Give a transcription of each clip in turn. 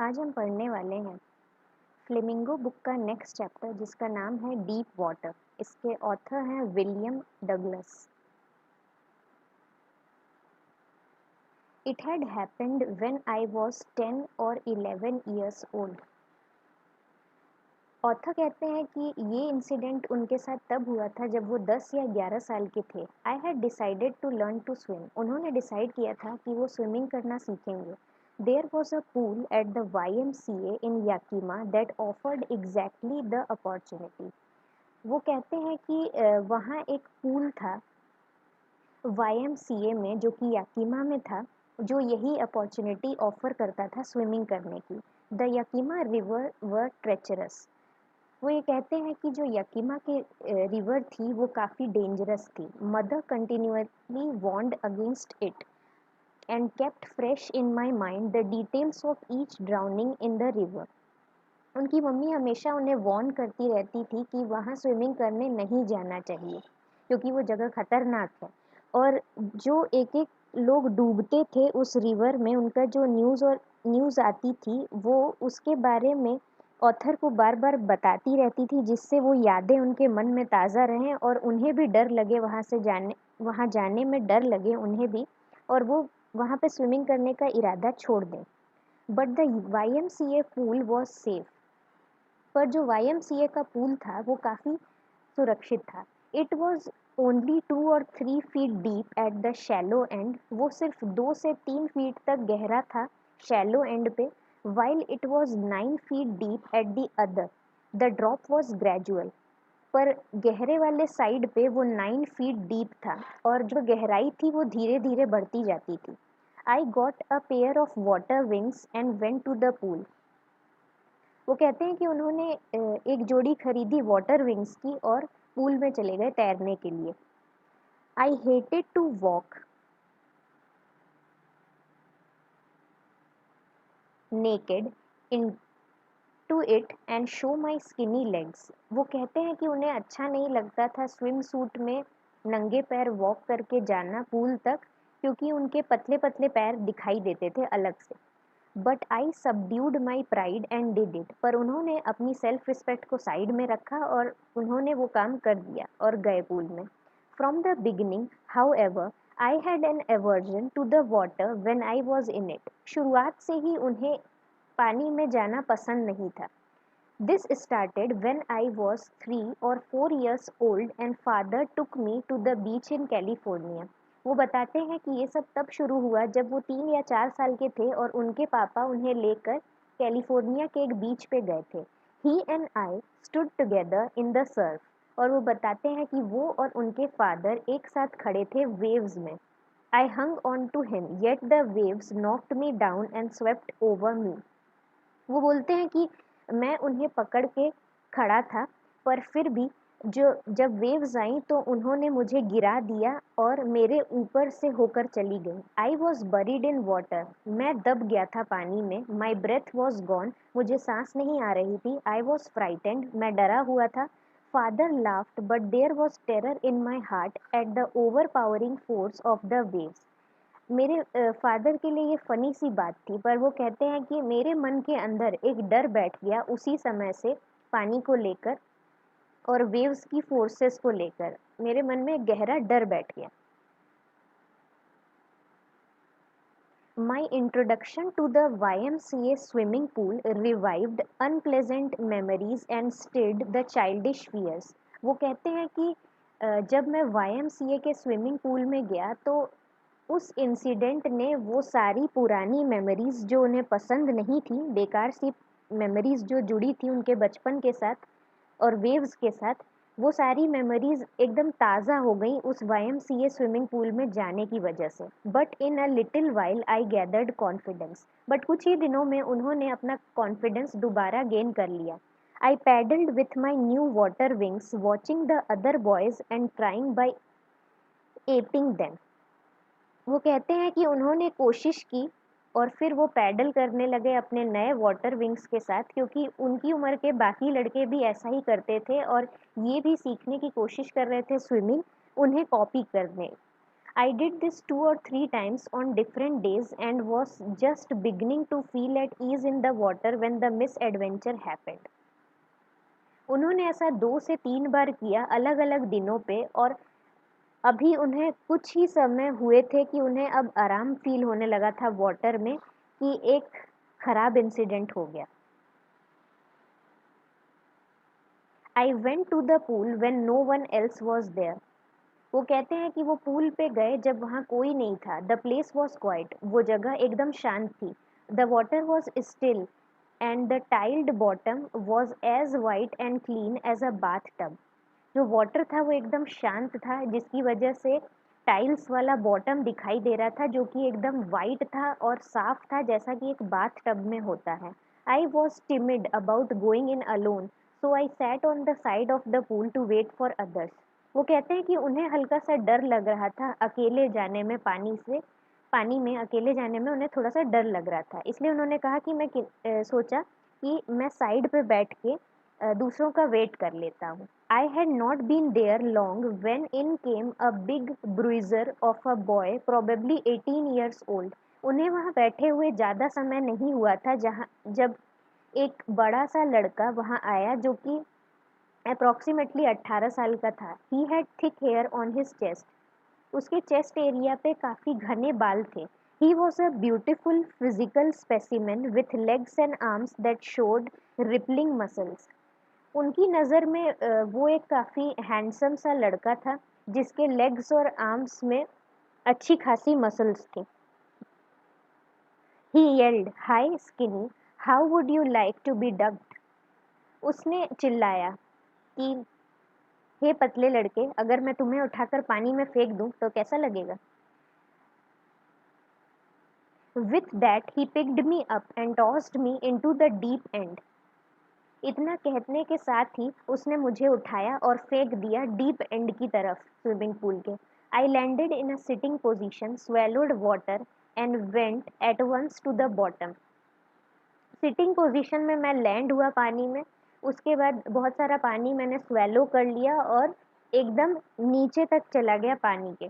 आज हम पढ़ने वाले हैं फ्लेमिंगो बुक का नेक्स्ट चैप्टर जिसका नाम है डीप वाटर। इसके ऑथर हैं William Douglas. It had happened when I was 10 और 11 ईयर्स ओल्ड। ऑथर कहते हैं कि ये इंसिडेंट उनके साथ तब हुआ था जब वो 10 या 11 साल के थे। I had decided to learn to swim. उन्होंने डिसाइड किया था कि वो स्विमिंग करना सीखेंगे। There was a pool at the YMCA in Yakima that offered exactly the opportunity. वो कहते हैं कि वहाँ एक पूल था YMCA में जो कि याकीमा में था, जो यही अपॉर्चुनिटी ऑफर करता था स्विमिंग करने की। The Yakima river were treacherous. वो ये कहते हैं कि जो यकीमा के रिवर थी वो काफ़ी डेंजरस थी। Mother continuously warned against it and kept fresh in my mind the details of each drowning in the river. उनकी मम्मी हमेशा उन्हें वॉर्न करती रहती थी कि वहाँ स्विमिंग करने नहीं जाना चाहिए क्योंकि वो जगह खतरनाक है। और जो एक एक लोग डूबते थे उस रिवर में, उनका जो न्यूज़ आती थी वो उसके बारे में ऑथर को बार बार बताती रहती थी, जिससे वो यादें उनके मन में ताज़ा रहें और उन्हें भी डर लगे वहाँ जाने में डर लगे उन्हें भी, और वो वहाँ पे स्विमिंग करने का इरादा छोड़ दें। But the YMCA pool was safe. पर जो YMCA का पूल था वो काफ़ी सुरक्षित था। इट वॉज ओनली 2 और 3 feet deep at the shallow and. वो सिर्फ 2 से 3 फीट तक गहरा था शैलो एंड पे। While it was 9 feet deep at the other. The drop was gradual. पर गहरे वाले साइड पे वो 9 फीट डीप था और जो गहराई थी वो धीरे धीरे बढ़ती जाती थी। I got a pair of water wings and went to the pool. वो कहते हैं कि उन्होंने एक जोड़ी खरीदी वाटर विंग्स की और पूल में चले गए तैरने के लिए। I hated to walk naked into it and show my skinny legs. वो कहते हैं कि उन्हें अच्छा नहीं लगता था स्विम सूट में नंगे पैर वॉक करके जाना पूल तक, क्योंकि उनके पतले पतले पैर दिखाई देते थे अलग से। But I subdued my pride and did it. पर उन्होंने अपनी सेल्फ रिस्पेक्ट को साइड में रखा और उन्होंने वो काम कर दिया और गए पूल में। From the beginning however I had an aversion to the water when I was in it. शुरुआत से ही उन्हें पानी में जाना पसंद नहीं था। This started when I was 3 और 4 years old and father took me to the beach in California. वो बताते हैं कि ये सब तब शुरू हुआ जब वो 3 या 4 साल के थे और उनके पापा उन्हें लेकर कैलिफोर्निया के एक बीच पे गए थे। He and I stood together in the surf. और वो बताते हैं कि वो और उनके फादर एक साथ खड़े थे वेव्स में। I hung on to him yet the waves knocked me down and swept over me. वो बोलते हैं कि मैं उन्हें पकड़ के खड़ा था, पर फिर भी जो जब वेव्स आई तो उन्होंने मुझे गिरा दिया और मेरे ऊपर से होकर चली गई। I was buried in water. मैं दब गया था पानी में। My breath was gone. मुझे सांस नहीं आ रही थी। I was frightened. मैं डरा हुआ था। Father laughed but there was terror in my heart at the overpowering force of the waves. मेरे फादर के लिए ये फ़नी सी बात थी, पर वो कहते हैं कि मेरे मन के अंदर एक डर बैठ गया उसी समय से पानी को लेकर और वेव्स की फोर्सेस को लेकर। मेरे मन में एक गहरा डर बैठ गया। My introduction to the YMCA swimming pool revived unpleasant memories and stirred the childish fears. वो कहते हैं कि जब मैं YMCA के स्विमिंग पूल में गया तो उस इंसिडेंट ने वो सारी पुरानी मेमोरीज जो उन्हें पसंद नहीं थी, बेकार सी मेमोरीज जो जुड़ी थी उनके बचपन के साथ और वेव्स के साथ, वो सारी मेमोरीज एकदम ताज़ा हो गई उस YMCA स्विमिंग पूल में जाने की वजह से। But in a little while I gathered confidence. But कुछ ही दिनों में उन्होंने अपना कॉन्फिडेंस दोबारा गेन कर लिया। I paddled with my new water wings watching the other boys and trying by aping them. वो कहते हैं कि उन्होंने कोशिश की और फिर वो पैडल करने लगे अपने नए वाटर विंग्स के साथ, क्योंकि उनकी उम्र के बाकी लड़के भी ऐसा ही करते थे और ये भी सीखने की कोशिश कर रहे थे स्विमिंग, उन्हें कॉपी करने। I did this 2 or 3 times on different days and was just beginning to feel at ease in the water when the misadventure happened. उन्होंने ऐसा 2 से 3 बार किया अलग अलग दिनों पे, और अभी उन्हें कुछ ही समय हुए थे कि उन्हें अब आराम फील होने लगा था वाटर में कि एक खराब इंसिडेंट हो गया. I went to the pool when no one else was there. वो कहते हैं कि वो पूल पे गए जब वहाँ कोई नहीं था. The place was quiet. वो जगह एकदम शांत थी. The water was still and the tiled bottom was as white and clean as a bath tub. जो वाटर था वो एकदम शांत था, जिसकी वजह से टाइल्स वाला बॉटम दिखाई दे रहा था जो कि एकदम वाइट था और साफ था, जैसा कि एक बाथ टब में होता है. I was timid about going in alone, so I sat on the side of the pool to wait for others. वो कहते हैं कि उन्हें हल्का सा डर लग रहा था अकेले जाने में, पानी में अकेले जाने में उन्हें थोड़ा सा डर लग रहा था, इसलिए उन्होंने कहा कि सोचा कि मैं साइड पे बैठ के दूसरों का वेट कर लेता हूँ. I had not been there long when in came a big bruiser of a boy probably 18 years old. उन्हें वहाँ बैठे हुए ज़्यादा समय नहीं हुआ था जब एक बड़ा सा लड़का वहाँ आया जो कि अप्रॉक्सीमेटली 18 साल का था. He had thick hair on his chest. उसके चेस्ट एरिया पे काफ़ी घने बाल थे. He was a beautiful physical specimen with legs and arms that showed rippling muscles. उनकी नज़र में वो एक काफ़ी हैंडसम सा लड़का था जिसके लेग्स और आर्म्स में अच्छी खासी मसल्स थी. He yelled, "Hi skinny, how would you like to be ducked?" उसने चिल्लाया कि हे पतले लड़के, अगर मैं तुम्हें उठाकर पानी में फेंक दूं तो कैसा लगेगा. With that he picked me up and tossed me into the deep end. इतना कहने के साथ ही उसने मुझे उठाया और फेंक दिया डीप एंड की तरफ स्विमिंग पूल के. I landed in a sitting position, swallowed water and went at once to the bottom. Sitting position में मैं लैंड हुआ पानी में, उसके बाद बहुत सारा पानी मैंने स्वेलो कर लिया और एकदम नीचे तक चला गया पानी के.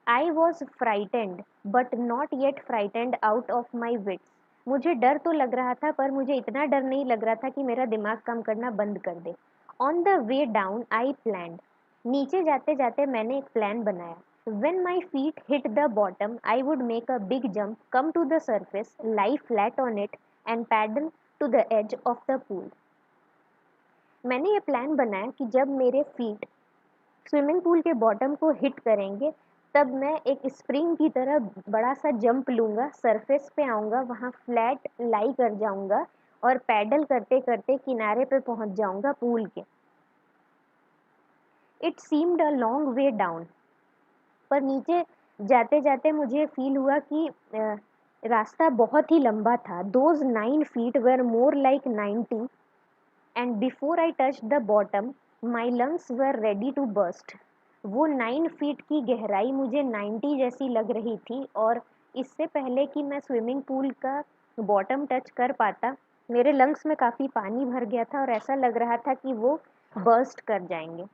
I was frightened but not yet frightened out of my wits. मुझे डर तो लग रहा था पर मुझे इतना डर नहीं लग रहा था कि मेरा दिमाग काम करना बंद कर दे. On the way down I planned. नीचे जाते जाते मैंने एक प्लान बनाया. When my feet hit the bottom, I would make a big jump, come to the surface, lie flat on it, and paddle to the edge of the pool. मैंने ये plan बनाया कि जब मेरे फीट स्विमिंग पूल के bottom को hit करेंगे तब मैं एक स्प्रिंग की तरह बड़ा सा जंप लूँगा, सरफेस पे आऊँगा, वहाँ फ्लैट लाई कर जाऊँगा और पैडल करते करते किनारे पे पहुँच जाऊँगा पूल के. It seemed a long way down. पर नीचे जाते जाते मुझे फील हुआ कि रास्ता बहुत ही लंबा था. Those 9 feet were more like 90 and before I touch the bottom my lungs were ready to burst. वो 9 feet की गहराई मुझे 90 जैसी लग रही थी और इससे पहले कि मैं स्विमिंग पूल का बॉटम टच कर पाता मेरे लंग्स में काफ़ी पानी भर गया था और ऐसा लग रहा था कि वो बर्स्ट कर जाएंगे.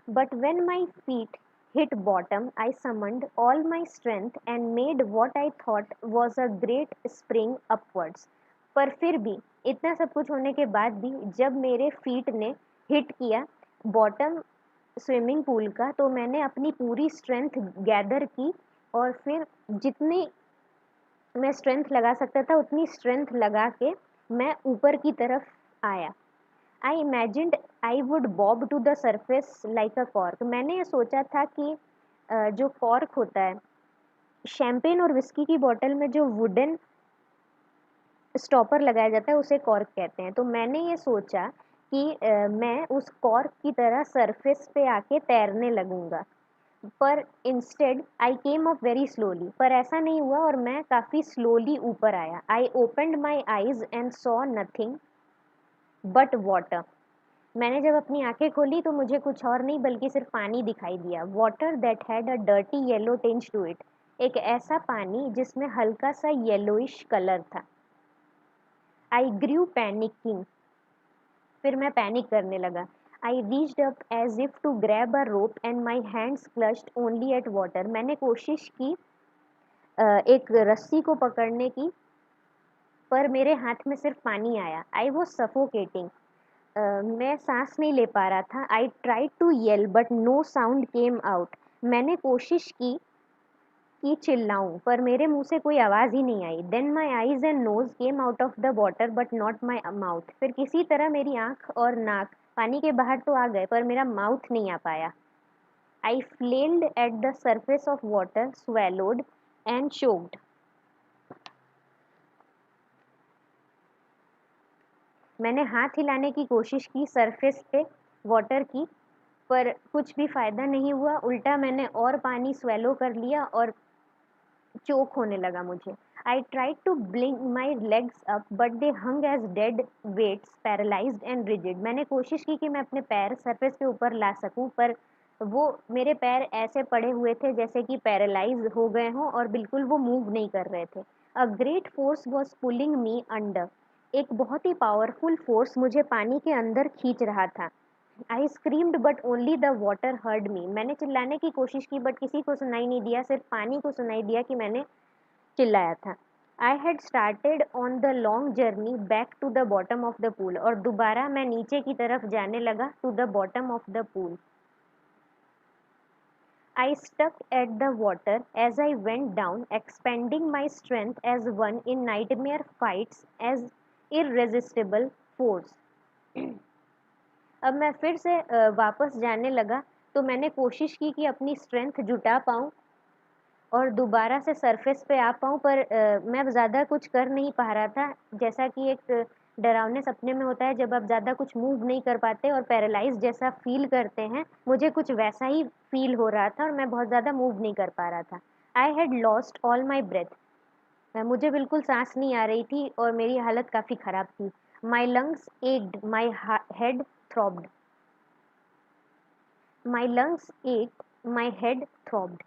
But when my feet hit bottom, I summoned all my strength and made what I thought was a great spring upwards. पर फिर भी इतना सब कुछ होने के बाद भी जब मेरे फीट ने हिट किया बॉटम स्विमिंग पूल का तो मैंने अपनी पूरी स्ट्रेंथ गैदर की और फिर जितनी मैं स्ट्रेंथ लगा सकता था उतनी स्ट्रेंथ लगा के मैं ऊपर की तरफ आया. I imagined I would bob to the surface like a cork. मैंने ये सोचा था कि जो कॉर्क होता है शैम्पेन और विस्की की बॉटल में जो वुडन स्टॉपर लगाया जाता है उसे कॉर्क कहते हैं. तो मैंने ये सोचा कि मैं उस कॉर्क की तरह सरफेस पे आके तैरने लगूंगा. पर instead I came up very slowly. पर ऐसा नहीं हुआ और मैं काफ़ी स्लोली ऊपर आया. आई opened my eyes and saw nothing but water. मैंने जब अपनी आंखें खोली तो मुझे कुछ और नहीं बल्कि सिर्फ पानी दिखाई दिया. Water that had a dirty yellow tinge to it. एक ऐसा पानी जिसमें हल्का सा येलोइश कलर था. I grew panicking. फिर मैं पैनिक करने लगा. I reached up as if to grab a rope and my hands clutched only at water. मैंने कोशिश की एक रस्सी को पकड़ने की, पर मेरे हाथ में सिर्फ पानी आया। I was suffocating. मैं सांस नहीं ले पा रहा था। I tried to yell but no sound came out. मैंने कोशिश की कि चिल्लाऊं, पर मेरे मुंह से कोई आवाज ही नहीं आई। Then my eyes and nose came out of the water but not my mouth. फिर किसी तरह मेरी आंख और नाक पानी के बाहर तो आ गए, पर मेरा माउथ नहीं आ पाया। I flailed at the surface of water, swallowed and choked। मैंने हाथ हिलाने की कोशिश की सरफेस पे वाटर की, पर कुछ भी फायदा नहीं हुआ। उल्टा मैंने और पानी स्वेलो कर लिया और चोक होने लगा मुझे। I tried to blink my legs up but they hung as dead weights, paralysed and rigid. मैंने कोशिश की कि मैं अपने पैर सरफेस के ऊपर ला सकूं, पर वो मेरे पैर ऐसे पड़े हुए थे जैसे कि पैरालाइज हो गए हों और बिल्कुल वो मूव नहीं कर रहे थे। A great force was pulling me under. एक बहुत ही पावरफुल फोर्स मुझे पानी के अंदर खींच रहा था। I screamed but only the water heard me. मैंने चिल्लाने की कोशिश की बट किसी को सुनाई नहीं दिया, सिर्फ पानी को सुनाई दिया कि मैंने चिल्लाया था। I had started on the long journey back to the bottom of the pool. और दोबारा मैं नीचे की तरफ जाने लगा, to the bottom of the pool. I stuck at the water as I went down, expending my strength as one in nightmare fights as irresistible force। अब मैं फिर से वापस जाने लगा, तो मैंने कोशिश की कि अपनी स्ट्रेंथ जुटा पाऊँ और दोबारा से सरफेस पे आ पाऊँ, पर मैं ज़्यादा कुछ कर नहीं पा रहा था। जैसा कि एक डरावने सपने में होता है जब आप ज़्यादा कुछ मूव नहीं कर पाते और पैरालाइज जैसा फील करते हैं, मुझे कुछ वैसा ही फील हो रहा था और मैं बहुत ज़्यादा मूव नहीं कर पा रहा था। I had lost all my breath. मुझे बिल्कुल सांस नहीं आ रही थी और मेरी हालत काफ़ी ख़राब थी। My lungs ached, my head throbbed. My lungs ached, my head throbbed.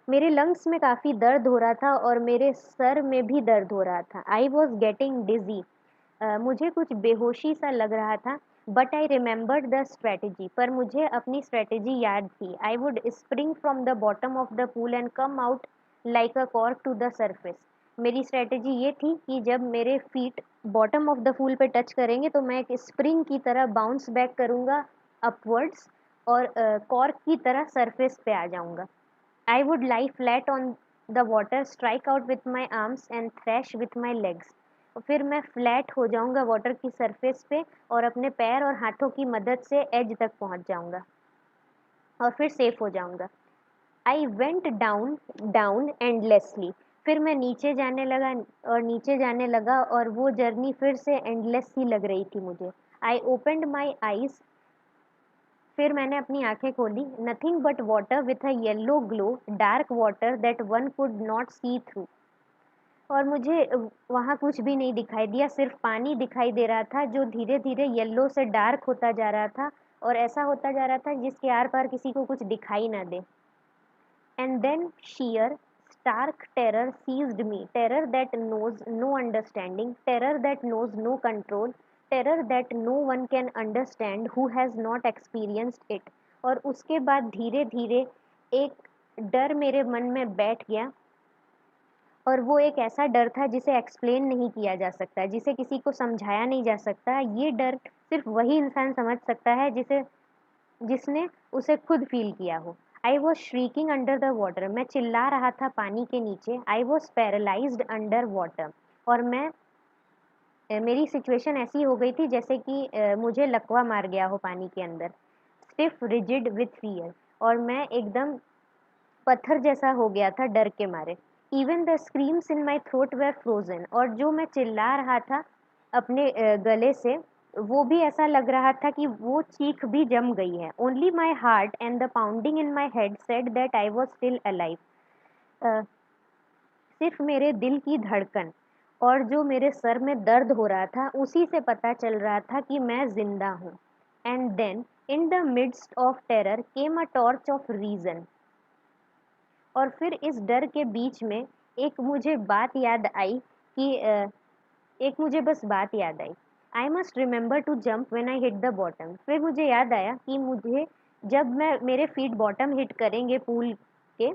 मेरे लंग्स में काफ़ी दर्द हो रहा था और मेरे सर में भी दर्द हो रहा था। I was getting dizzy. मुझे कुछ बेहोशी सा लग रहा था। But I remembered the strategy. पर मुझे अपनी स्ट्रेटेजी याद थी। I would spring from the bottom of the pool and come out like a cork to the surface. मेरी स्ट्रेटेजी ये थी कि जब मेरे feet bottom of the pool पे टच करेंगे तो मैं एक स्प्रिंग की तरह बाउंस बैक करूँगा अपवर्ड्स और कॉर्क की तरह सरफेस पे आ जाऊँगा। I would lie flat on the water, strike out with my arms and thrash with my legs। और फिर मैं फ्लैट हो जाऊंगा वाटर की सरफेस पे और अपने पैर और हाथों की मदद से एज तक पहुंच जाऊंगा और फिर सेफ हो जाऊंगा। I went down down endlessly. फिर मैं नीचे जाने लगा और नीचे जाने लगा और वो जर्नी फिर से एंडलेस सी लग रही थी मुझे। I opened my eyes. फिर मैंने अपनी आंखें खोली। Nothing but water with a yellow glow, dark water that one could not see through. और मुझे वहाँ कुछ भी नहीं दिखाई दिया, सिर्फ पानी दिखाई दे रहा था जो धीरे धीरे येलो से डार्क होता जा रहा था और ऐसा होता जा रहा था जिसके आर पार किसी को कुछ दिखाई ना दे। And then sheer stark terror seized me, terror that knows no understanding, terror that knows no control, terror that no one can understand who has not experienced it। और उसके बाद धीरे धीरे एक डर मेरे मन में बैठ गया और वो एक ऐसा डर था जिसे एक्सप्लेन नहीं किया जा सकता, जिसे किसी को समझाया नहीं जा सकता। ये डर सिर्फ वही इंसान समझ सकता है जिसने उसे खुद फील किया हो। I was shrieking under the water. मैं चिल्ला रहा था पानी के नीचे। I was paralysed under water. और मेरी सिचुएशन ऐसी हो गई थी जैसे कि मुझे लकवा मार गया हो पानी के अंदर। Stiff rigid with fear. और मैं एकदम पत्थर जैसा हो गया था डर के मारे। Even the screams in my throat were frozen. और जो मैं चिल्ला रहा था अपने गले से, वो भी ऐसा लग रहा था कि वो चीख भी जम गई है। Only my heart and the pounding in my head said that I was still alive. सिर्फ मेरे दिल की धड़कन और जो मेरे सर में दर्द हो रहा था उसी से पता चल रहा था कि मैं जिंदा हूँ। And then in the midst of terror came a torch of reason. और फिर इस डर के बीच में एक मुझे बात याद आई कि एक मुझे बस बात याद आई। I must remember to jump when I hit the bottom. फिर मुझे याद आया कि मुझे जब मेरे फीट बॉटम हिट करेंगे पूल के,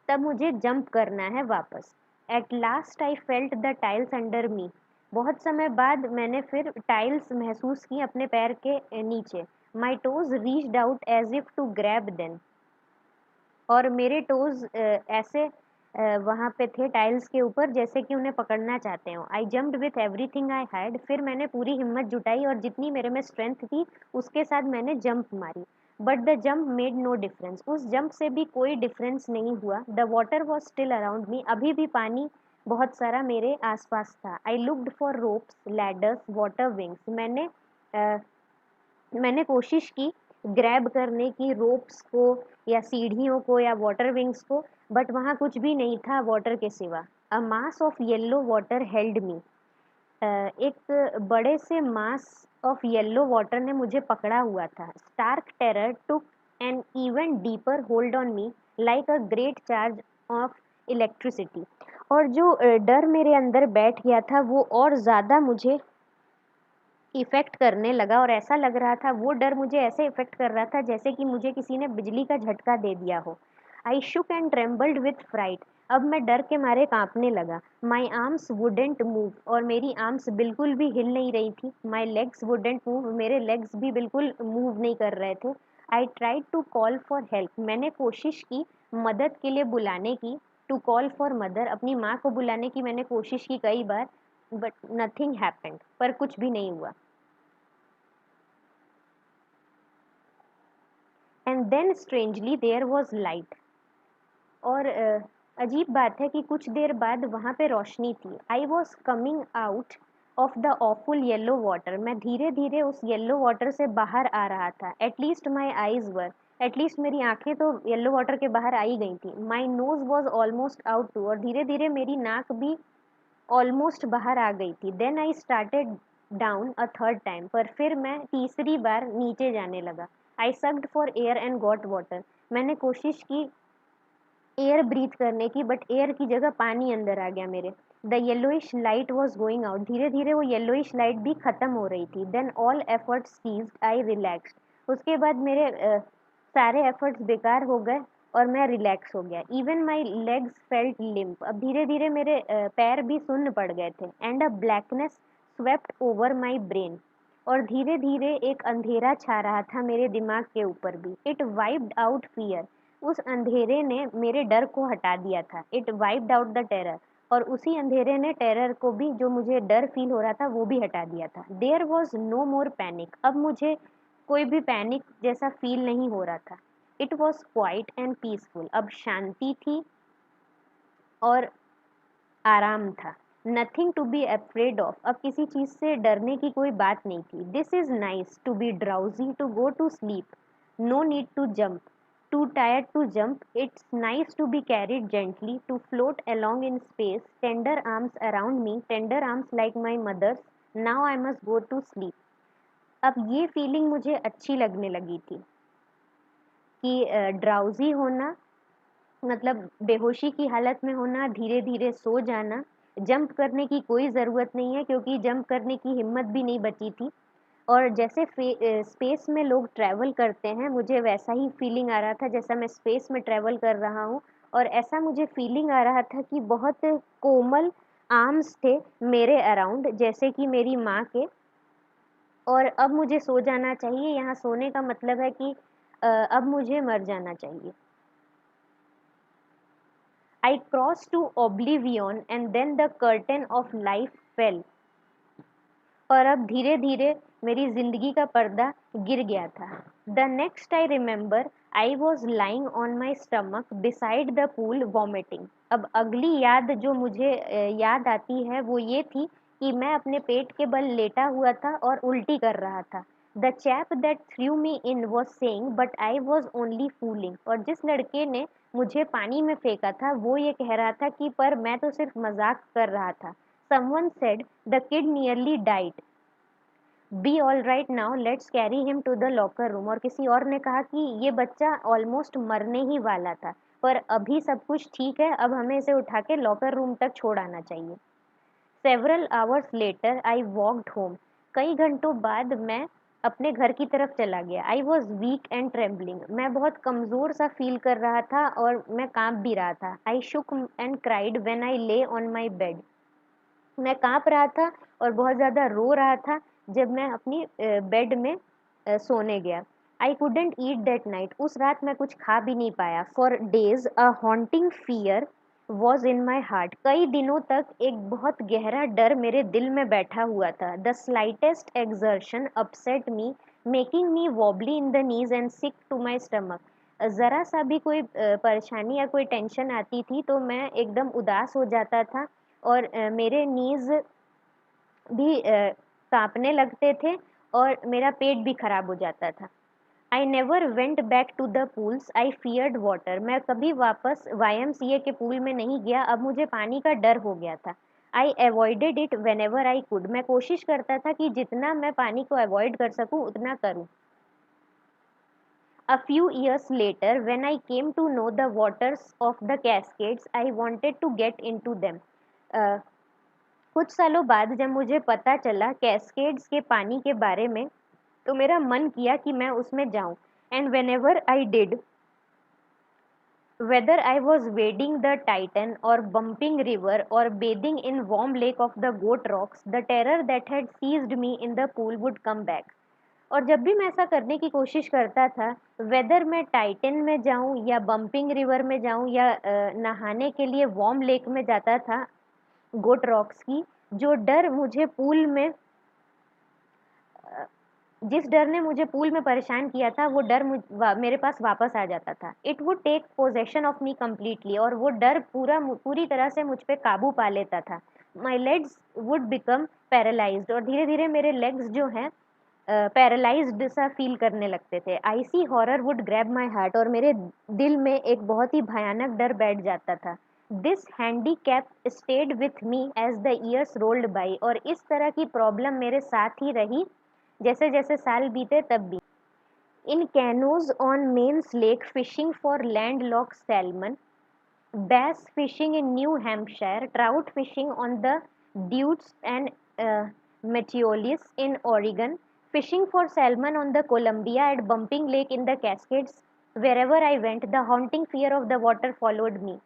तब मुझे जंप करना है वापस। At last I felt the tiles under me. बहुत समय बाद मैंने फिर टाइल्स महसूस की अपने पैर के नीचे। My toes reached out as if to grab them. और मेरे टोज ऐसे वहाँ पे थे टाइल्स के ऊपर जैसे कि उन्हें पकड़ना चाहते हो। आई jumped with everything I had. फिर मैंने पूरी हिम्मत जुटाई और जितनी मेरे में स्ट्रेंथ थी उसके साथ मैंने जंप मारी। But the jump made no difference. उस जंप से भी कोई डिफरेंस नहीं हुआ। The water was still around me. अभी भी पानी बहुत सारा मेरे आसपास था। I looked for ropes, ladders, water wings. मैंने कोशिश की ग्रैब करने की रोप्स को या सीढ़ियों को या वाटर विंग्स को, बट वहाँ कुछ भी नहीं था वाटर के सिवा। A mass of yellow water held me. एक बड़े से मास ऑफ येल्लो वाटर ने मुझे पकड़ा हुआ था। Stark terror took an even deeper hold on me like a great charge of electricity. और जो डर मेरे अंदर बैठ गया था वो और ज़्यादा मुझे इफ़ेक्ट करने लगा, और ऐसा लग रहा था वो डर मुझे ऐसे इफ़ेक्ट कर रहा था जैसे कि मुझे किसी ने बिजली का झटका दे दिया हो। I shook and trembled with fright. अब मैं डर के मारे कांपने लगा। My arms wouldn't move. और मेरी आर्म्स बिल्कुल भी हिल नहीं रही थी। My legs wouldn't move. मेरे लेग्स भी बिल्कुल मूव नहीं कर रहे थे। I tried to call for help. मैंने कोशिश की मदद के लिए बुलाने की। टू कॉल फॉर मदर, अपनी माँ को बुलाने की मैंने कोशिश की कई बार, बट नथिंग हैपेंड, पर कुछ भी नहीं हुआ। And then strangely there was light. और अजीब बात है कि कुछ देर बाद वहाँ पे रोशनी थी। I was coming out of the awful yellow water. मैं धीरे धीरे उस येल्लो वाटर से बाहर आ रहा था। At least my eyes were, at least मेरी आंखें तो येल्लो वाटर के बाहर आ ही गई थी। My nose was almost out too. और धीरे धीरे मेरी नाक भी ऑलमोस्ट बाहर आ गई थी। Then I started down a third time. पर फिर मैं तीसरी बार नीचे जाने लगा। I sucked for air and got water. मैंने कोशिश की एयर ब्रीथ करने की, बट एयर की जगह पानी अंदर आ गया मेरे। The yellowish light was going out. धीरे धीरे वो येलोइश लाइट भी खत्म हो रही थी। Then all efforts ceased. I relaxed. उसके बाद मेरे सारे एफर्ट्स बेकार हो गए और मैं रिलैक्स हो गया। Even my legs felt limp. अब धीरे धीरे मेरे पैर भी सुन्न पड़ गए थे। And a blackness swept over my brain. और धीरे धीरे एक अंधेरा छा रहा था मेरे दिमाग के ऊपर भी। It wiped out fear. उस अंधेरे ने मेरे डर को हटा दिया था। It wiped out the terror. और उसी अंधेरे ने टेरर को भी, जो मुझे डर फील हो रहा था, वो भी हटा दिया था। There was no more panic. अब मुझे कोई भी पैनिक जैसा फील नहीं हो रहा था। It was quiet and peaceful. अब शांति थी और आराम था। Nothing to be afraid of. अब किसी चीज़ से डरने की कोई बात नहीं थी। This is nice to be drowsy, to go to sleep, no need to jump, too tired to jump. It's nice to be carried gently, to float along in space, tender arms around me, tender arms like my mother's. Now I must go to sleep. अब ये feeling मुझे अच्छी लगने लगी थी कि drowsy होना मतलब बेहोशी की हालत में होना, धीरे धीरे सो जाना। जंप करने की कोई ज़रूरत नहीं है क्योंकि जंप करने की हिम्मत भी नहीं बची थी। और जैसे स्पेस में लोग ट्रैवल करते हैं, मुझे वैसा ही फीलिंग आ रहा था जैसा मैं स्पेस में ट्रैवल कर रहा हूँ। और ऐसा मुझे फीलिंग आ रहा था कि बहुत कोमल आर्म्स थे मेरे अराउंड, जैसे कि मेरी माँ के। और अब मुझे सो जाना चाहिए। यहाँ सोने का मतलब है कि अब मुझे मर जाना चाहिए। I crossed to oblivion and then the curtain of life fell. और अब धीरे धीरे मेरी जिंदगी का पर्दा गिर गया था। The next I remember I was lying on my stomach beside the pool vomiting. अब अगली याद जो मुझे याद आती है वो ये थी कि मैं अपने पेट के बल लेटा हुआ था और उल्टी कर रहा था। The chap that through me in was saying but I was only fooling. और जिस लड़के ने मुझे पानी में फेंका था वो ये कह रहा था कि पर मैं तो सिर्फ मजाक कर रहा था। Someone said the kid nearly died. Be all right now, let's carry him to the locker room. और किसी और ने कहा कि ये बच्चा ऑलमोस्ट मरने ही वाला था, पर अभी सब कुछ ठीक है, अब हमें इसे उठा के लॉकर रूम तक छोड़ आना चाहिए। Several hours later, I walked home. कई घंटों बाद मैं अपने घर की तरफ चला गया। I was weak and trembling. मैं बहुत कमज़ोर सा फील कर रहा था और मैं कांप भी रहा था। आई shook and cried when I ले ऑन माई बेड। मैं कांप रहा था और बहुत ज़्यादा रो रहा था जब मैं अपनी बेड में सोने गया। I couldn't eat that night. उस रात मैं कुछ खा भी नहीं पाया। For days a haunting fear was in my heart. कई दिनों तक एक बहुत गहरा डर मेरे दिल में बैठा हुआ था। The slightest exertion upset me, making me wobbly in the knees and sick to my stomach. ज़रा सा भी कोई परेशानी या कोई टेंशन आती थी तो मैं एकदम उदास हो जाता था और मेरे नीज़ भी काँपने लगते थे और मेरा पेट भी खराब हो जाता था। I never went back to the pools, I feared water. मैं कभी वापस YMCA के पूल में नहीं गया, अब मुझे पानी का डर हो गया था। I avoided it whenever I could. मैं कोशिश करता था कि जितना मैं पानी को अवॉइड कर सकूं उतना करूं। A few years later, when I came to know the waters of the Cascades, I wanted to get into them. Uh, कुछ सालों बाद जब मुझे पता चला कैस्केड्स के पानी के बारे में तो मेरा मन किया कि मैं उसमें जाऊं। And when ever I did, whether I was wading the Titan or bumping river or bathing in warm lake of the goat rocks, the terror that had seized me in the pool would come back. और जब भी मैं ऐसा करने की कोशिश करता था, वेदर मैं टाइटन में जाऊं या बम्पिंग रिवर में जाऊं या नहाने के लिए वार्म लेक में जाता था गोट रॉक्स की, जो डर मुझे पूल में जिस डर ने मुझे पूल में परेशान किया था वो डर मेरे पास वापस आ जाता था। It would take possession of me completely. और वो डर पूरी तरह से मुझ पे काबू पा लेता था। माई लेग्स वुड बिकम पैरालाइज्ड। और धीरे धीरे मेरे लेग्स जो हैं पैरालाइज्ड सा फील करने लगते थे। IC horror would grab my heart. और मेरे दिल में एक बहुत ही भयानक डर बैठ जाता था। This handicap stayed with me as the years rolled by. और इस तरह की प्रॉब्लम मेरे साथ ही रही जैसे जैसे साल बीते तब भी। In canoes on Maine's lake fishing for landlocked salmon, bass fishing in New Hampshire, trout fishing on the Deutz and Metiolis in Oregon, fishing for salmon on the Columbia at Bumping Lake in the Cascades. Wherever I went, the haunting fear of the water followed me.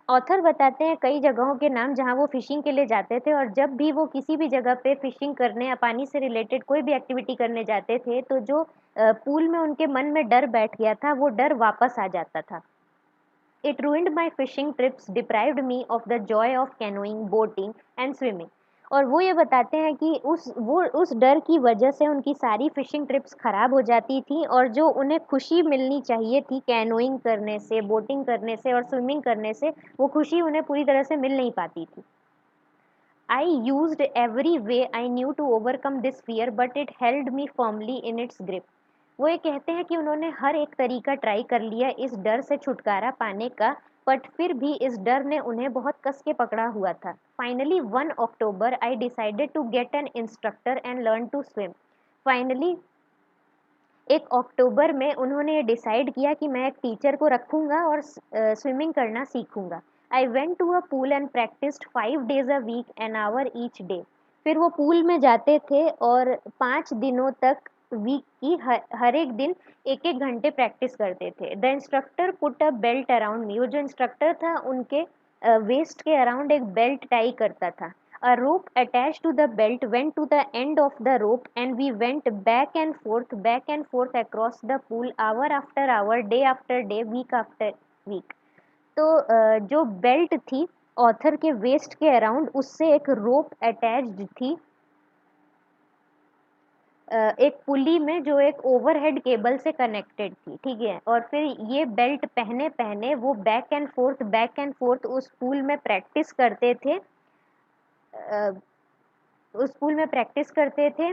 Author बताते हैं कई जगहों के नाम जहां वो fishing के लिए जाते थे और जब भी वो किसी भी जगह पे फिशिंग करने या पानी से रिलेटेड कोई भी एक्टिविटी करने जाते थे तो जो पूल में उनके मन में डर बैठ गया था वो डर वापस आ जाता था। It ruined my fishing trips, deprived me of the joy of canoeing, boating and swimming. और वो ये बताते हैं कि उस डर की वजह से उनकी सारी फिशिंग ट्रिप्स खराब हो जाती थी और जो उन्हें खुशी मिलनी चाहिए थी कैनोइंग करने से, बोटिंग करने से और स्विमिंग करने से, वो खुशी उन्हें पूरी तरह से मिल नहीं पाती थी। I used every way I knew to overcome this fear, but it held me firmly in its grip. वो ये कहते हैं कि उन्होंने हर एक तरीका ट्राई कर लिया इस डर से छुटकारा पाने का, बट फिर भी इस डर ने उन्हें बहुत कस के पकड़ा हुआ था। Finally 1 October I decided to get an instructor and learn to swim. Finally 1 अक्टूबर में उन्होंने ये डिसाइड किया कि मैं एक टीचर को रखूंगा और स्विमिंग करना सीखूंगा। I went to a pool and practised 5 days a week, an hour each day. फिर वो पूल में जाते थे और 5 दिनों तक वीक की हर एक दिन एक एक घंटे प्रैक्टिस करते थे। The instructor put a belt around me. वो जो इंस्ट्रक्टर था उनके वेस्ट के अराउंड एक बेल्ट टाई करता था। A rope attached to the belt went to the end of the rope and we went back and forth across the pool hour after hour, day after day, week after week. तो जो belt थी author के waste के around उससे एक रोप attached थी एक पुली में जो एक ओवरहेड केबल से कनेक्टेड थी, ठीक है। और फिर ये बेल्ट पहने पहने वो बैक एंड फोर्थ उस पूल में प्रैक्टिस करते थे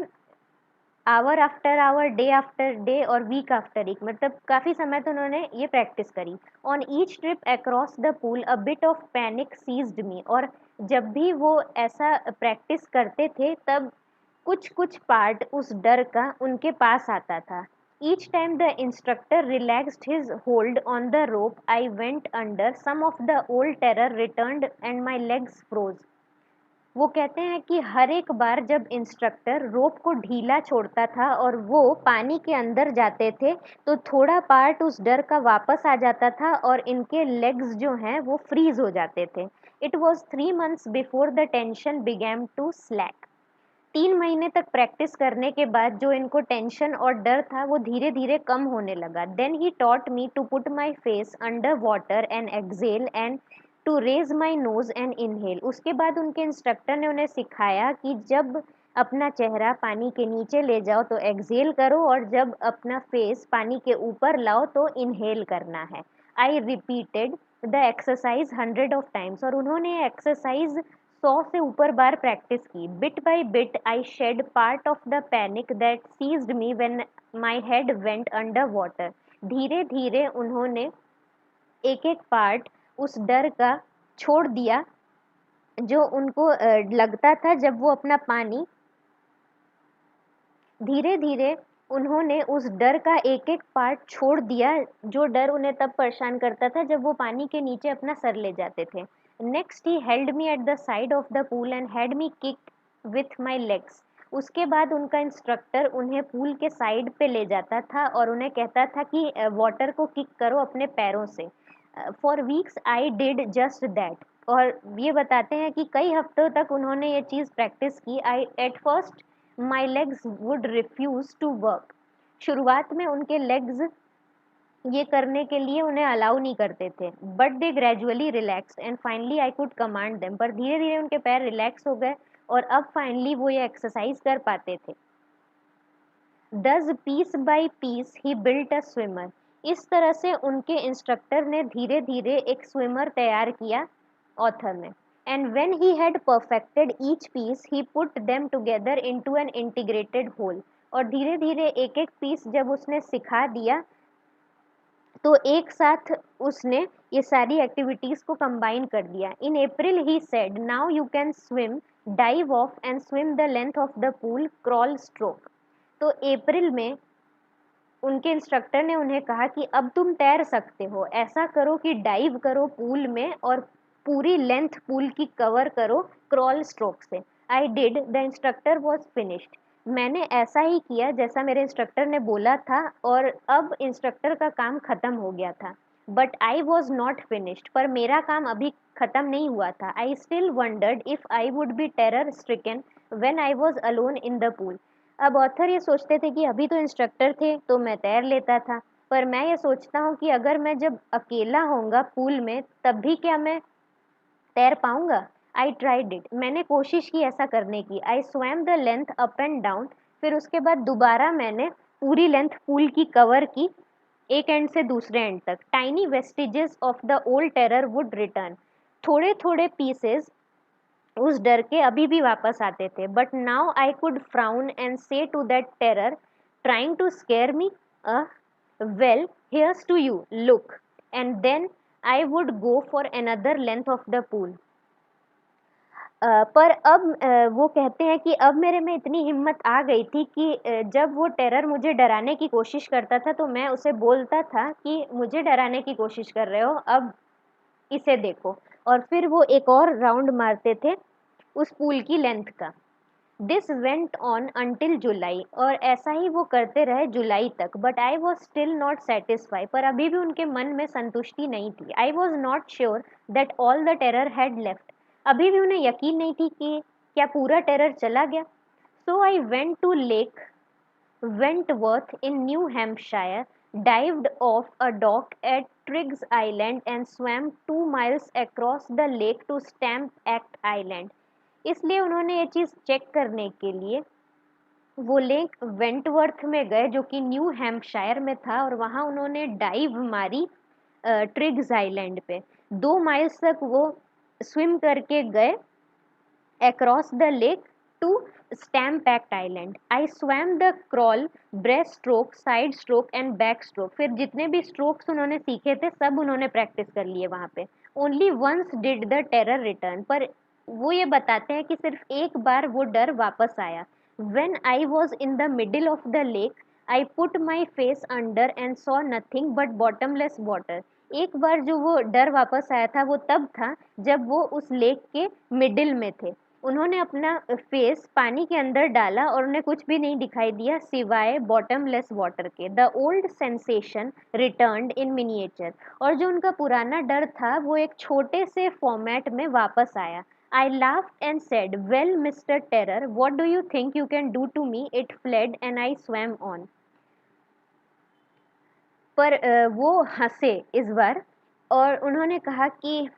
hour after hour, day after day और वीक आफ्टर वीक। मतलब काफ़ी समय तो उन्होंने ये प्रैक्टिस करी। On each trip across the pool a bit of panic seized me. और जब भी वो ऐसा प्रैक्टिस करते थे तब कुछ कुछ पार्ट उस डर का उनके पास आता था। Each time the instructor relaxed his hold on the rope I went under, some of the old terror returned and my legs froze. वो कहते हैं कि हर एक बार जब इंस्ट्रक्टर रोप को ढीला छोड़ता था और वो पानी के अंदर जाते थे तो थोड़ा पार्ट उस डर का वापस आ जाता था और इनके लेग्स जो हैं वो फ्रीज हो जाते थे। It was 3 months before the tension began to slack. 3 महीने तक प्रैक्टिस करने के बाद जो इनको टेंशन और डर था वो धीरे धीरे कम होने लगा। Then he taught me to put my face under water and exhale and to raise my nose and inhale. उसके बाद उनके इंस्ट्रक्टर ने उन्हें सिखाया कि जब अपना चेहरा पानी के नीचे ले जाओ तो एक्सेल करो और जब अपना फेस पानी के ऊपर लाओ तो इनहेल करना है। I repeated the exercise 100 of times और उन्होंने एक्सरसाइज 100 से ऊपर बार प्रैक्टिस की। Bit by bit I shed part of the panic that seized me when my head went under water. धीरे धीरे उन्होंने एक एक पार्ट उस डर का छोड़ दिया जो उनको लगता था जब वो अपना पानी धीरे धीरे उन्होंने उस डर का एक एक पार्ट छोड़ दिया जो डर उन्हें तब परेशान करता था जब वो पानी के नीचे अपना सर ले जाते थे। Next he held me at the side of the pool and had me kick with my legs. उसके बाद उनका इंस्ट्रक्टर उन्हें पूल के साइड पे ले जाता था और उन्हें कहता था कि वाटर को किक करो अपने पैरों से। For weeks I did just that. और ये बताते हैं कि कई हफ्तों तक उन्होंने ये चीज़ प्रैक्टिस की। I at first my legs would refuse to work. शुरुआत में उनके लेग्स ये करने के लिए उन्हें अलाउ नहीं करते थे। But they gradually relax and finally I could command them. पर धीरे धीरे उनके पैर रिलैक्स हो गए और अब फाइनली वो ये एक्सरसाइज कर पाते थे। Thus piece by piece he built a swimmer. इस तरह से उनके इंस्ट्रक्टर ने धीरे धीरे एक स्विमर तैयार किया ऑथर ने। And when he had perfected each piece he put them together into an integrated whole. और धीरे धीरे एक एक पीस जब उसने सिखा दिया तो एक साथ उसने ये सारी एक्टिविटीज को कंबाइन कर दिया। In April he said now you can swim, dive off and swim the length of the pool, crawl, stroke. तो अप्रैल में उनके इंस्ट्रक्टर ने उन्हें कहा कि अब तुम तैर सकते हो, ऐसा करो कि डाइव करो पूल में और पूरी लेंथ पूल की कवर करो क्रॉल स्ट्रोक से। I did, the instructor was finished. मैंने ऐसा ही किया जैसा मेरे इंस्ट्रक्टर ने बोला था और अब इंस्ट्रक्टर का काम खत्म हो गया था। But I was not finished, पर मेरा काम अभी खत्म नहीं हुआ था। I still wondered if I would be terror stricken when I was alone in the pool. अब ऑथर ये सोचते थे कि अभी तो इंस्ट्रक्टर थे तो मैं तैर लेता था, पर मैं ये सोचता हूँ कि अगर मैं जब अकेला होऊंगा पूल में तब भी क्या मैं तैर पाऊंगा। आई ट्राइड इट, मैंने कोशिश की ऐसा करने की। आई swum the length up and down. फिर उसके बाद दोबारा मैंने पूरी लेंथ पूल की कवर की, एक एंड से दूसरे एंड तक। Tiny vestiges of the old terror would return. थोड़े थोड़े पीसेस उस डर के अभी भी वापस आते थे। But now I could frown and say to that terror trying to scare me, well here's to you, look. And then I would go for another length of the pool. पर अब वो कहते हैं कि अब मेरे में इतनी हिम्मत आ गई थी कि जब वो टेरर मुझे डराने की कोशिश करता था तो मैं उसे बोलता था कि मुझे डराने की कोशिश कर रहे हो, अब इसे देखो। और फिर वो एक और राउंड मारते थे उस पूल की लेंथ का। दिस वेंट ऑन अंटिल जुलाई। और ऐसा ही वो करते रहे जुलाई तक। But I was still not satisfy, पर अभी भी उनके मन में संतुष्टि नहीं थी। I was not sure that all the terror had left. अभी भी उन्हें यकीन नहीं थी कि क्या पूरा टेरर चला गया। So I went to lake Wentworth in New Hampshire, dived off a dock at Triggs Island and swam 2 miles across the lake to Stamp Act Island. इसलिए उन्होंने ये चीज़ चेक करने के लिए वो लेक वेंटवर्थ में गए जो कि न्यू हैम्पशायर में था और वहाँ उन्होंने डाइव मारी ट्रिग्स आइलैंड पे। 2 माइल्स तक वो स्विम करके गए across the lake to Stamp Act Island. I swam the crawl, breaststroke, side stroke and back stroke. फिर जितने भी strokes उन्होंने सीखे थे सब उन्होंने practice कर लिए वहाँ पे। Only once did the terror return. पर वो ये बताते हैं कि सिर्फ एक बार वो डर वापस आया। When I was in the middle of the lake, I put my face under and saw nothing but bottomless water. एक बार जो वो डर वापस आया था वो तब था जब वो उस लेक के मिडिल में थे। उन्होंने अपना फेस पानी के अंदर डाला और उन्हें कुछ भी नहीं दिखाई दिया सिवाय बॉटमलेस वाटर के। The old sensation returned in miniature, और जो उनका पुराना डर था वो एक छोटे से फॉर्मेट में वापस आया। I laughed and said, "Well, Mr. Terror, what do you think you can do to me?" It fled and I swam on. पर वो हंसे इस बार और उन्होंने कहा कि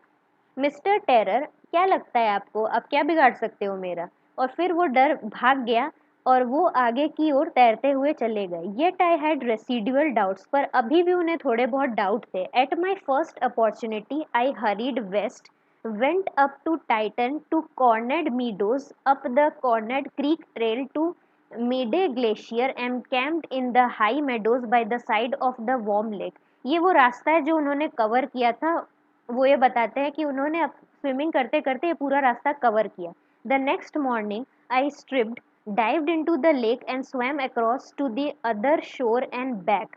मिस्टर टेरर, क्या लगता है आपको, आप क्या बिगाड़ सकते हो मेरा? और फिर वो डर भाग गया और वो आगे की ओर तैरते हुए चले गए। Yet I had residual doubts, पर अभी भी उन्हें थोड़े बहुत डाउट थे। At my first opportunity I hurried west, went up to Titan to Corned Meadows, up the Corned Creek Trail to Meaday Glacier, and camped in the high meadows by the side of the warm lake. ये वो रास्ता है जो उन्होंने cover किया था। वो ये बताते हैं कि उन्होंने स्विमिंग करते करते ये पूरा रास्ता कवर किया। The next morning I stripped, dived into the lake and swam across to the other shore and back,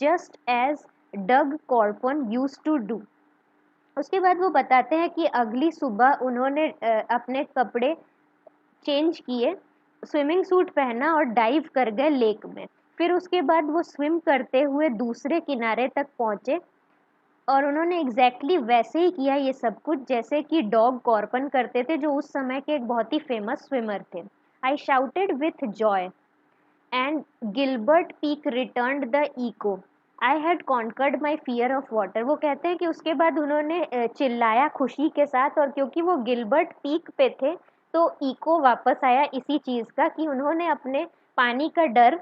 just as Doug Corpon used to do. उसके बाद वो बताते हैं कि अगली सुबह उन्होंने अपने कपड़े चेंज किए, स्विमिंग सूट पहना और डाइव कर गए लेक में। फिर उसके बाद वो स्विम करते हुए दूसरे किनारे तक पहुंचे और उन्होंने एग्जैक्टली वैसे ही किया ये सब कुछ जैसे कि डॉग कॉर्पन करते थे, जो उस समय के एक बहुत ही फेमस स्विमर थे। I shouted with joy and Gilbert Peak returned the echo, I had conquered my fear of water. वो कहते हैं कि उसके बाद उन्होंने चिल्लाया खुशी के साथ, और क्योंकि वो गिलबर्ट पीक पे थे तो इको वापस आया इसी चीज़ का कि उन्होंने अपने पानी का डर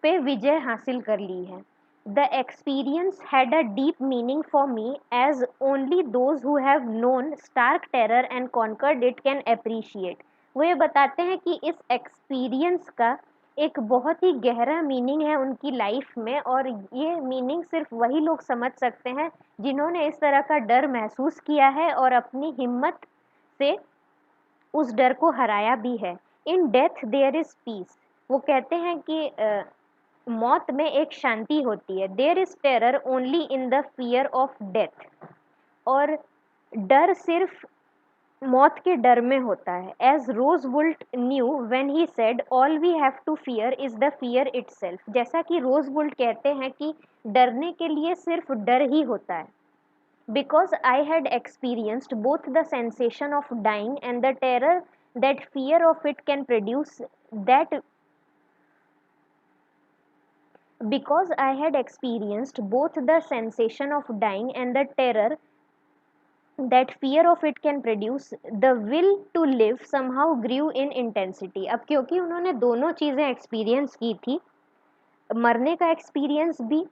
पे विजय हासिल कर ली है। The experience had a deep meaning for me, as only those who have known stark terror and conquered it can appreciate. वो ये बताते हैं कि इस एक्सपीरियंस का एक बहुत ही गहरा मीनिंग है उनकी लाइफ में, और ये मीनिंग सिर्फ वही लोग समझ सकते हैं जिन्होंने इस तरह का डर महसूस किया है और अपनी हिम्मत से उस डर को हराया भी है। In death there is peace, वो कहते हैं कि मौत में एक शांति होती है। There is terror only in the fear of death, और डर सिर्फ मौत के डर में होता है। As Roosevelt knew when he said all we have to fear is the fear itself, जैसा कि रोजवुल्ट कहते हैं कि डरने के लिए सिर्फ डर ही होता है। Because I had experienced both the sensation of dying and the terror that fear of it can produce, that because I had experienced both the sensation of dying and the terror that fear of it can produce, the will to live somehow grew in intensity. अब क्योंकि उन्होंने दोनों चीज़ें experience की थी, मरने का experience भी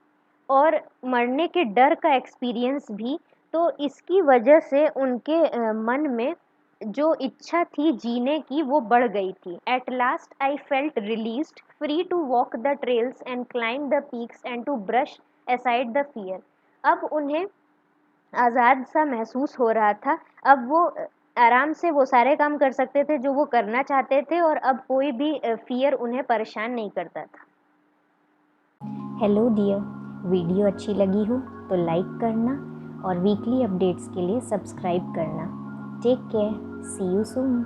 और मरने के डर का एक्सपीरियंस भी, तो इसकी वजह से उनके मन में जो इच्छा थी जीने की वो बढ़ गई थी। At last I felt released, free to walk the trails and climb the peaks and to brush aside the fear. अब उन्हें आज़ाद सा महसूस हो रहा था, अब वो आराम से वो सारे काम कर सकते थे जो वो करना चाहते थे, और अब कोई भी फियर उन्हें परेशान नहीं करता था। हेलो डियर, वीडियो अच्छी लगी हो तो लाइक करना और वीकली अपडेट्स के लिए सब्सक्राइब करना। Take care, see you soon.